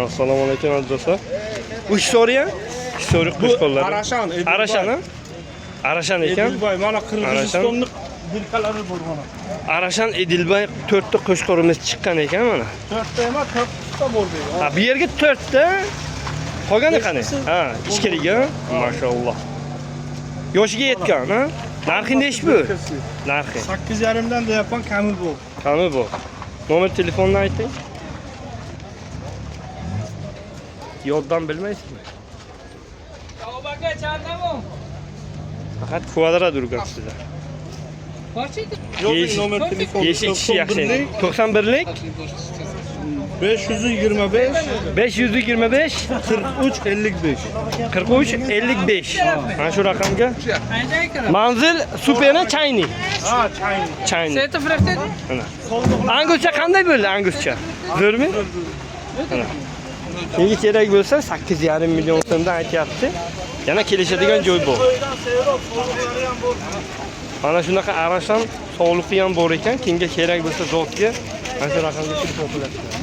Assalomu alaykum do'stlar. Uch so'riya? So'ri qush qo'llari. Arashan, Arashan, ha? Arashan ekan. Edilboy, mana Qirg'izistonning dilkalari bor mana. Arashan Edilboy 4 ta qo'shqorimiz chiqqan ekan mana. 4 ta emas, 4 ta bor deydi. Ha, bu yerga 4 ta. Qolgani qani? Ha, ichkariga. Mashalloh. Yoshiga yetgan, ha? Narxi nechi bu? Narxi. 8,5 dan deyapman, kami bu. Qani bu? Nomer telefonni ayting. Yoddan bilmaysizmi? Aka chardamon. Faqat kvadrat urgansizlar. Yo'q, nomer telefon. Yeshi ichishi yaxshi. 91lik 525 525 43 55. 43 55. Mana shu raqamga. Manzil Supena Chayni. Ha, çayın. Chayni. Seti fraqtet. Mana. Anguscha qanday bo'ldi anguscha? Zo'rmi? Mana. Kimga kerak bo'lsa 8,5 million so'mdan aytyapti. Yana kelishadigan joy bor. Mana shunaqa arashan sog'liqi ham bor ekan. Kimga kerak bo'lsa zotga mana shu raqamga telefon qilasizlar.